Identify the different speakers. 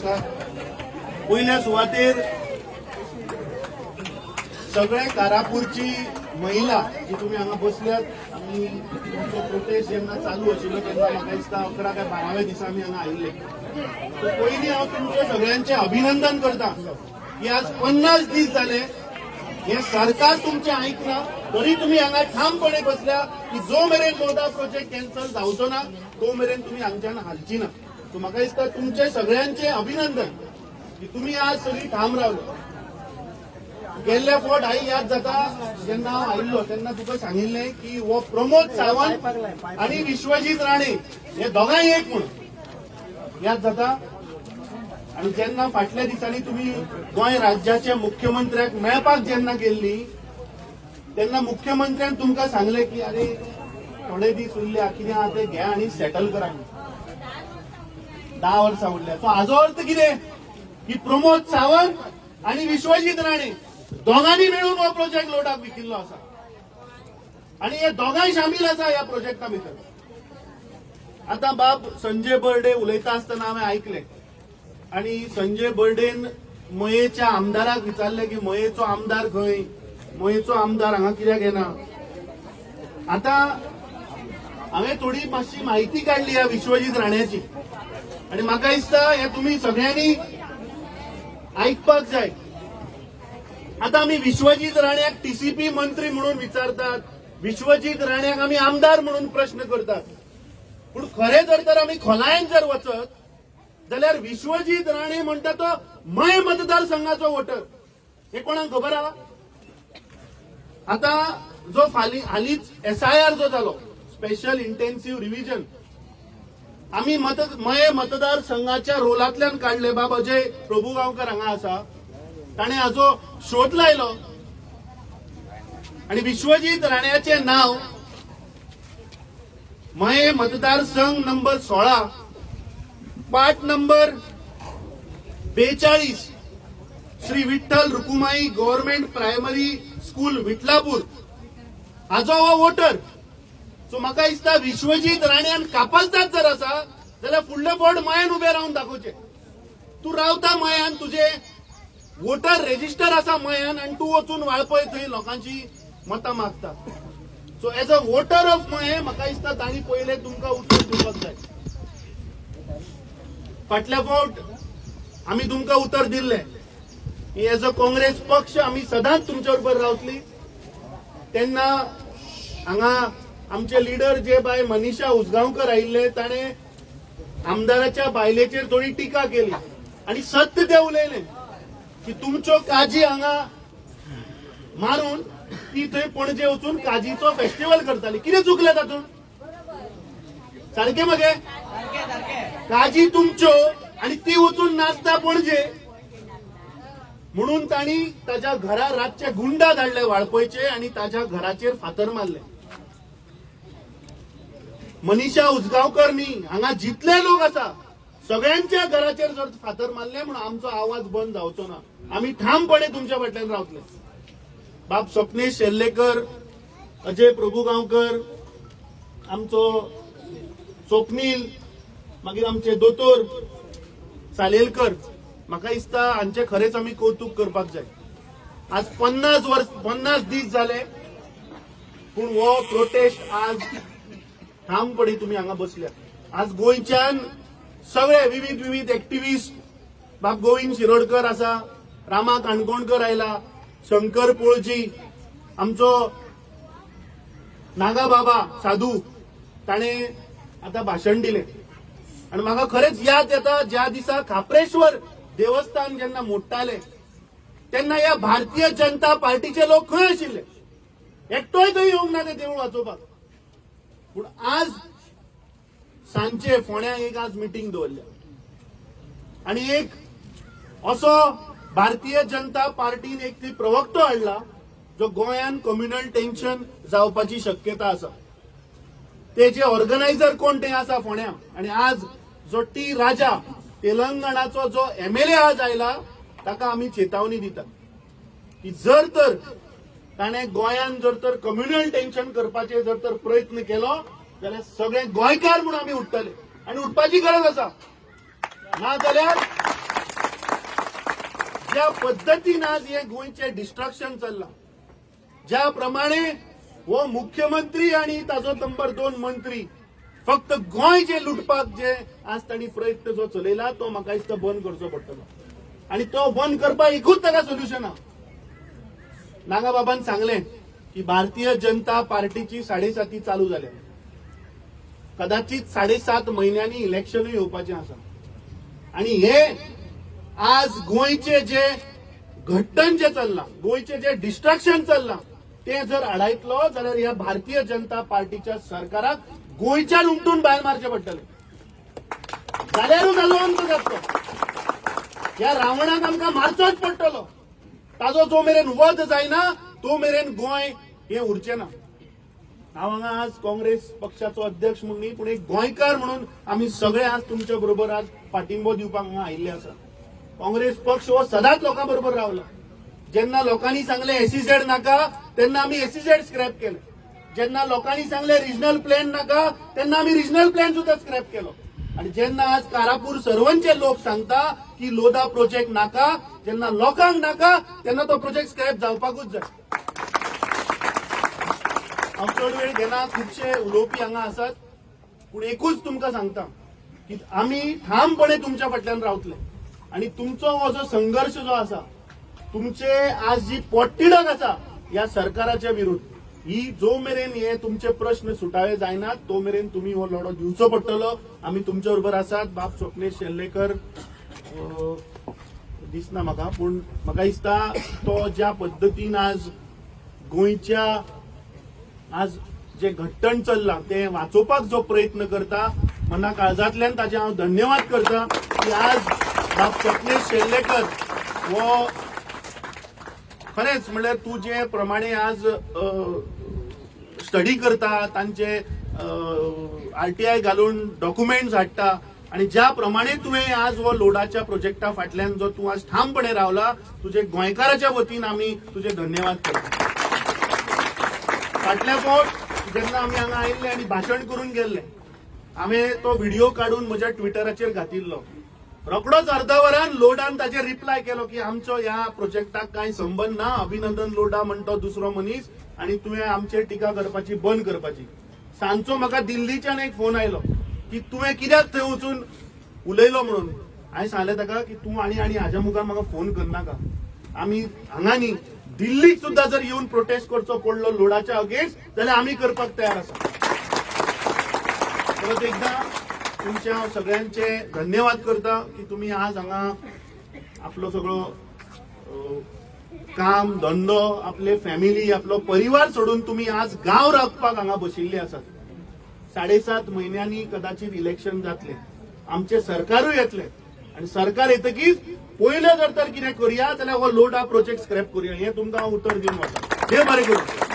Speaker 1: नमस्कार. पहिल्या सुवातेर सगळे कारापूरची महिला जी तुम्ही हांगा बसल्यात आमी तुमचो प्रोटेस्ट जेन्ना चालू आशिल्लो तेन्ना म्हाका दिसता 11 काय 12व्या दिसा आमी हांगा आयिल्ले. पयलीं हांव तुमचे सगळ्यांचे अभिनंदन करता की आज 50 दीस जाले हे सरकार तुमचे ऐकना तरी तुम्ही हांगा ठामपणे बसल्या की जो मेरेन मोदा प्रोजेक्ट कॅन्सल जावचो ना तो मेरेन तुम्ही हांगच्यान हालची ना. सो म्हाका दिसता तुमचे सगळ्यांचे अभिनंदन की तुम्ही आज सगळी ठाम रावले. गेल्ल्या फावट हांव याद जाता जेन्ना हांव आयिल्लो तेन्ना तुका सांगिल्लें की हो प्रमोद सावंत आनी विश्वजीत राणे हे दोगांय एक म्हणून याद जाता. आणि जेन्ना फाटल्या दिसांनी तुम्ही गोंय राज्याच्या मुख्यमंत्र्याक मेळपाक जेन्ना गेल्ली तेन्ना मुख्यमंत्र्यान तुमकां सांगलें की अरे थोडे दीस उरले कितें आहा ते घ्या आनी सेटल करा. 10 वर्सां उरल्या. सो हाजो अर्थ कितें की प्रमोद सावंत आनी विश्वजीत राणे दोगांनी मेळून हो प्रोजेक्ट लोटाक विकिल्लो आसा आनी हे दोगांय शामील आसा ह्या प्रोजेक्टा भितर. आतां बाब संजय बर्डे उलयता आसतना हांवें आयकलें आणि संजय बर्डेन मयेच्या आमदाराक विचारले की मयेचो आमदार खंय, मयेचो आमदार हांगा कित्याक येना. आता हांवें थोडी मातशी म्हायती काडली ह्या विश्वजीत राण्याची आणि म्हाका दिसता हे तुम्ही सगळ्यांनी आयकपाक जाय. आता आमी विश्वजीत राण्याक टीसीपी मंत्री म्हणून विचारतात, विश्वजीत राण्याक आमी आमदार म्हणून प्रश्न करतात, पूण खरें जर तर आमी खोलायेन जर वचत जाल्यार विश्वजीत राणे म्हणटा तो मय मतदारसंघाचो वोटर. हे कोणाक खबर आहा. आता जो हालींच SIR जो जालो स्पेशल इंटेन्सिव्ह रिव्हिजन आमी मय मतदारसंघाच्या रोलांतल्यान काढले. बाब अजय प्रभुगांवकर हांगा आसा ताणें हाजो शोध लायलो आणि विश्वजीत राण्याचे नाव मय मतदारसंघ number 16 part number 42 Shri Vitthal Rukumai government primary school Vitlapur हाजो हो वोटर. सो म्हाका दिसता विश्वजीत राण्यान कापलतात जर आसा जाल्यार फुडले फावट मयान उबे रावन दाखोवचे. तू रावता मयान, तुझे वोटर रेजिस्टर आसा मयान आनी तू वचून वाळपय थंय लोकांची मतां मागता. So as a voter of मये म्हाका दिसता तांणी पयले तुमकां उत्तर दिवपाक जाय. फाटल्या फावट आमी तुमकां उतर दिल्लें की एज अ काँग्रेस पक्ष आमी सदांच तुमच्या बरोबर रावतली. तेन्ना हांगा आमचे लिडर जे बाय मनीषा उजगांवकर आयिल्ले ताणे आमदाराच्या बायलेचेर थोडी टिका केली आणि सत्य ते उलयलें की तुमच्यो काजी हांगा मारून ती थंय पणजे वचून काजीचो फेस्टिवल करताली. कितें चुकलें तातूंत. सारकें मगे. काजी तुमच्यो आणि ती वचून नाचता पणजे म्हणून तांणी ताच्या घरा रातचे गुंडा धाडले वाळपयचे आणि ताच्या घराचेर फातर मारले. मनीषा उजगांवकर न्ही हांगा जितले लोक आसा सगळ्यांच्या घराचेर जर फातर मारले म्हणून आमचो आवाज बंद जावचो ना. आमी ठामपणे तुमच्या फाटल्यान रावतले. बाब स्वप्नेश शेल्लेकर, अजय प्रभुगांवकर, आमचो स्वप्नील, मागीर आमचे दोतोर सालेलकर, म्हाका दिसता हांचे खरेंच आमी कौतुक करपाक जाय. आज 50 दीस जाले पूण हो प्रोटेस्ट आज ठामपणे तुम्ही हांगा बसल्या. आज गोंयच्यान सगळे विविध एक्टिव्हिस्ट बाब गोविंद शिरोडकर आसा, रामा काणकोणकर आयला, शंकर पोळजी, आमचो नागा बाबा साधू ताणे आता भाशण दिलें आणि म्हाका खरेंच याद येता ज्या दिसा खापरेश्वर देवस्थान जेन्ना मोडटाले तेन्ना ह्या भारतीय जनता पार्टीचे लोक खंय आशिल्ले. एकटोय थंय येवंक ना ते देवूळ वाचोवपाक. पूण आज सांजचे फोंड्या एक आज मिटींग दवरल्या आणि एक असो भारतीय जनता पार्टीन एक ती प्रवक्तो हाडला जो गोंयान कम्युनल टेन्शन जावपाची शक्यता आसा. ते जे ऑर्गनायझर कोण ते आसा फोंड्या आणि आज जो टी राजा तेलंगणाचो जो MLA आज आयला ताका आमी चेतावणी दितात की जर तर ताणें गोंयान जर तर कम्युनल टेन्शन करपाचे जर तर प्रयत्न केलो जाल्यार सगळे गोंयकार म्हणून आमी उठतले आणि उठपाची गरज आसा. नाजाल्यार ज्या पद्धतीन आज हे गोंयचे डिस्ट्रक्शन चल्लां, ज्या प्रमाणे हो मुख्यमंत्री आणि ताजो नंबर 2 मंत्री फक्त गोंय जे लुटपाक जे आज तांणी प्रयत्न जो चलयला तो म्हाका दिसता बंद करचो पडटलो. आणि तो बंद करपाक एकूच ताका सोल्युशन आहा. नागाबाबान सांगलें की भारतीय जनता पार्टीची 7.5 चालू जाल्या. कदाचित 7.5 महिन्यांनी इलेक्शनूय येवपाचें आसा. आणि हे आज गोंयचे जे घट्टण जे चल्लां, गोंयचे जे डिस्ट्रक्शन चल्लां ते जर आडायतलो जाल्यार ह्या भारतीय जनता पार्टीच्या सरकाराक गोंयच्यान उमटून भायर मारचें पडटलें. जाल्यारूच जालो अंत जातलो. ह्या रावणाक आमकां मारचोच पडटलो. ताजो जो मेरेन वध जायना तो मेरेन गोंय हें उरचें ना. हांव हांगा आज काँग्रेस पक्षाचो अध्यक्ष म्हणून न्ही, पूण एक गोंयकार म्हणून आमी सगळे आज तुमच्या बरोबर आज पाठिंबो दिवपाक हांगा आयिल्ले आसा. काँग्रेस पक्ष हो सदांच लोकां बरोबर रावला. जेन्ना लोकांनी सांगले SEZ नाका तेन्ना आमी SEZ स्क्रॅप केले. जेन्ना लोकांनी सांगले रिजनल प्लॅन नाका तेन्ना आमी रिजनल प्लॅन सुद्धा स्क्रॅप केलो. आणि जेन्ना आज कारापूर सर्वनचे लोक सांगता की लोधा प्रोजेक्ट नाका, जेन्ना लोकांक नाका तेन्ना तो प्रोजेक्ट स्क्रॅप जावपाकूच जाय. हांव चड वेळ घेना, खुबशे उलोवपी हांगा आसात, पूण एकूच तुमकां सांगता की आमी ठामपणे तुमच्या फाटल्यान रावतले. आणि तुमचो हो जो संघर्श जो आसा, तुमचे आज जी पोटतिडक आसा ह्या सरकाराच्या विरुद्ध, ही जो मेरेन हे तुमचे प्रश्न सुटावे जायनात तो मेरेन तुम्ही हो लढो दिवचो पडटलो. आमी तुमच्या बरोबर आसात. बाब स्वप्नेश शेल्लेकर दिसना म्हाका, पूण म्हाका दिसता तो ज्या पद्दतीन आज गोंयच्या आज जे घट्टण चल्लां ते वाचोवपाक जो प्रयत्न करता, मना काळजांतल्यान ताचे हांव धन्यवाद करता की आज बाब स्वप्नेश शेल्लेकर हो खरेंच म्हणल्यार तूं जे प्रमाणे आज स्टडी करता, तांचे RTI घालून डॉक्युमेंट्स हाडटा, आणि ज्या प्रमाणे तुवें आज हो लोडाच्या प्रोजेक्टा फाटल्यान जो तूं आज ठामपणे रावला, तुजे गोंयकाराच्या वतीन आमी तुजे धन्यवाद करता. फाटल्या फावट जेन्ना आमी हांगा आयिल्ले आनी भाशण करून गेल्ले, हांवें तो व्हिडिओ काडून म्हज्या ट्विटराचेर घातिल्लो. रोखडोच अर्धा वरान लोडान ताचेर रिप्लाय केलो की आमचो ह्या प्रोजेक्टाक कांय संबंध ना, अभिनंदन लोडा म्हणतो दुसरो मनीस, आणि तुवें आमचेर टिका करपाची बंद करपाची. सांजचो म्हाका दिल्लीच्यान एक फोन आयलो की तुवें कित्याक थंय वचून उलयलो म्हणून. हांवें सांगलें ताका की तूं आनी हाज्या मुखार म्हाका फोन करनाका. आमी हांगा न्ही, दिल्लीक सुद्धा जर येवन प्रोटेस्ट करचो पडलो लोडाच्या अगेन्स्ट जाल्यार आमी करपाक तयार आसा. परत एकदा तुमच्या सगळ्यांचे धन्यवाद करता की तुम्ही आज हांगा आपलो सगळो काम धंदो, आपले फॅमिली, आपलो परिवार सोडून तुम्ही आज गांव राखपाक हांगा बशिल्ले आसात. 7.5 महिन्यांनी कदाचित इलेक्शन जातले, आमचे सरकारूय येतले, आणि सरकार येतकीच पयले जर तर कितें करया जाल्यार हो लोडा प्रोजेक्ट स्क्रॅप करूया. हे तुमकां हांव उतर दिवन वता. हे बरें करूं.